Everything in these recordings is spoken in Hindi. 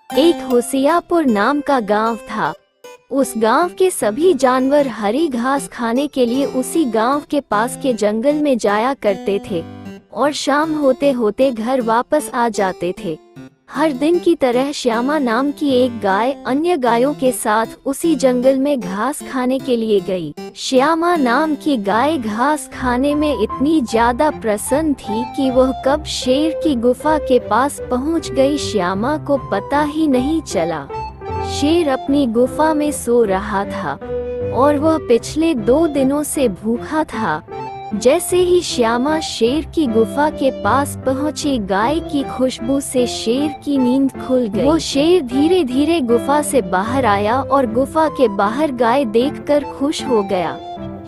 एक होशियारपुर नाम का गांव था। उस गांव के सभी जानवर हरी घास खाने के लिए उसी गांव के पास के जंगल में जाया करते थे और शाम होते होते घर वापस आ जाते थे। हर दिन की तरह श्यामा नाम की एक गाय अन्य गायों के साथ उसी जंगल में घास खाने के लिए गई। श्यामा नाम की गाय घास खाने में इतनी ज्यादा प्रसन्न थी कि वह कब शेर की गुफा के पास पहुंच गई श्यामा को पता ही नहीं चला। शेर अपनी गुफा में सो रहा था और वह पिछले 2 दिनों से भूखा था। जैसे ही श्यामा शेर की गुफा के पास पहुंची, गाय की खुशबू से शेर की नींद खुल गई। वो शेर धीरे धीरे गुफा से बाहर आया और गुफा के बाहर गाय देखकर खुश हो गया।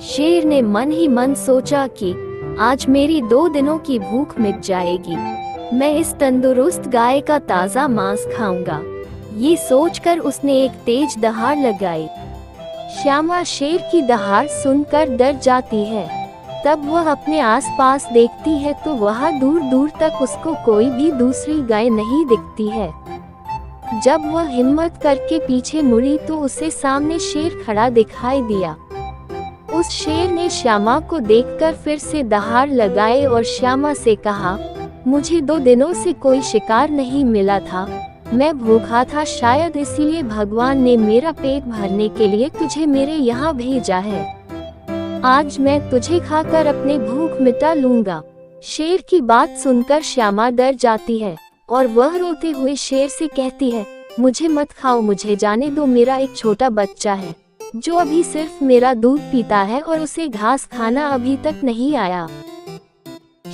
शेर ने मन ही मन सोचा कि आज मेरी 2 दिनों की भूख मिट जाएगी। मैं इस तंदुरुस्त गाय का ताज़ा मांस खाऊंगा। ये सोचकर उसने एक तेज दहाड़ लगाई। श्यामा शेर की दहाड़ सुनकर डर जाती है। तब वह अपने आसपास देखती है तो वहाँ दूर दूर तक उसको कोई भी दूसरी गाय नहीं दिखती है। जब वह हिम्मत करके पीछे मुड़ी तो उसे सामने शेर खड़ा दिखाई दिया। उस शेर ने श्यामा को देखकर फिर से दहाड़ लगाए और श्यामा से कहा, मुझे 2 दिनों से कोई शिकार नहीं मिला था। मैं भूखा था, शायद इसीलिए भगवान ने मेरा पेट भरने के लिए तुझे मेरे यहाँ भेजा है। आज मैं तुझे खाकर अपने भूख मिटा लूंगा। शेर की बात सुनकर श्यामा डर जाती है और वह रोते हुए शेर से कहती है, मुझे मत खाओ, मुझे जाने दो। मेरा एक छोटा बच्चा है जो अभी सिर्फ मेरा दूध पीता है और उसे घास खाना अभी तक नहीं आया।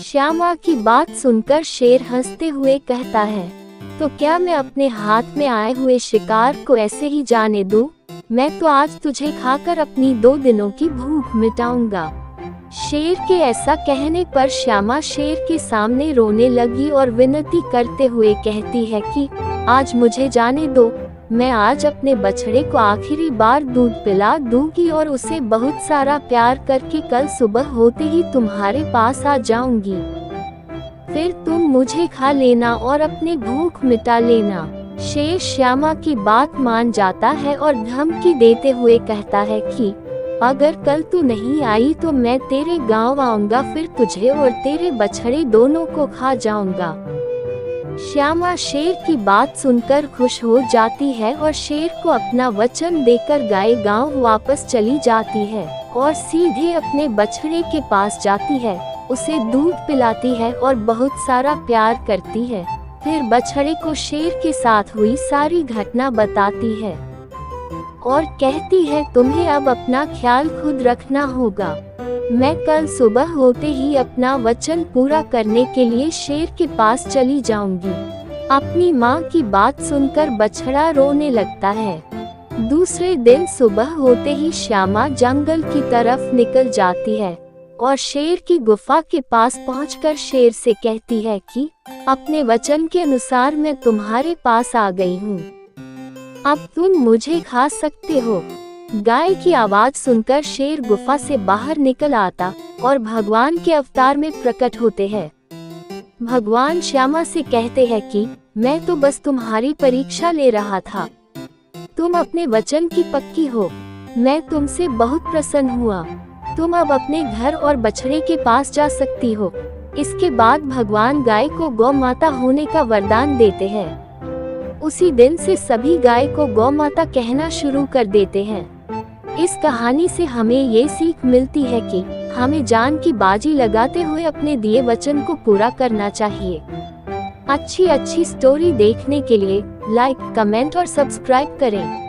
श्यामा की बात सुनकर शेर हंसते हुए कहता है, तो क्या मैं अपने हाथ में आए हुए शिकार को ऐसे ही जाने दूं? मैं तो आज तुझे खाकर अपनी 2 दिनों की भूख मिटाऊंगा। शेर के ऐसा कहने पर श्यामा शेर के सामने रोने लगी और विनती करते हुए कहती है कि आज मुझे जाने दो। मैं आज अपने बछड़े को आखिरी बार दूध पिला दूंगी और उसे बहुत सारा प्यार करके कल सुबह होते ही तुम्हारे पास आ जाऊंगी। फिर तुम मुझे खा लेना और अपनी भूख मिटा लेना। शेर श्यामा की बात मान जाता है और धमकी देते हुए कहता है कि अगर कल तू नहीं आई तो मैं तेरे गांव आऊंगा, फिर तुझे और तेरे बछड़े दोनों को खा जाऊंगा। श्यामा शेर की बात सुनकर खुश हो जाती है और शेर को अपना वचन देकर गाय गांव वापस चली जाती है और सीधे अपने बछड़े के पास जाती है, उसे दूध पिलाती है और बहुत सारा प्यार करती है। फिर बछड़े को शेर के साथ हुई सारी घटना बताती है और कहती है, तुम्हें अब अपना ख्याल खुद रखना होगा। मैं कल सुबह होते ही अपना वचन पूरा करने के लिए शेर के पास चली जाऊंगी। अपनी माँ की बात सुनकर बछड़ा रोने लगता है। दूसरे दिन सुबह होते ही श्यामा जंगल की तरफ निकल जाती है और शेर की गुफा के पास पहुंचकर शेर से कहती है कि अपने वचन के अनुसार मैं तुम्हारे पास आ गई हूँ, अब तुम मुझे खा सकते हो। गाय की आवाज सुनकर शेर गुफा से बाहर निकल आता और भगवान के अवतार में प्रकट होते हैं। भगवान श्यामा से कहते हैं कि मैं तो बस तुम्हारी परीक्षा ले रहा था, तुम अपने वचन की पक्की हो, मैं तुमसे बहुत प्रसन्न हुआ, तुम अब अपने घर और बछड़े के पास जा सकती हो। इसके बाद भगवान गाय को गौ माता होने का वरदान देते हैं। उसी दिन से सभी गाय को गौ माता कहना शुरू कर देते हैं। इस कहानी से हमें ये सीख मिलती है कि हमें जान की बाजी लगाते हुए अपने दिए वचन को पूरा करना चाहिए। अच्छी स्टोरी देखने के लिए लाइक, कमेंट और सब्सक्राइब करें।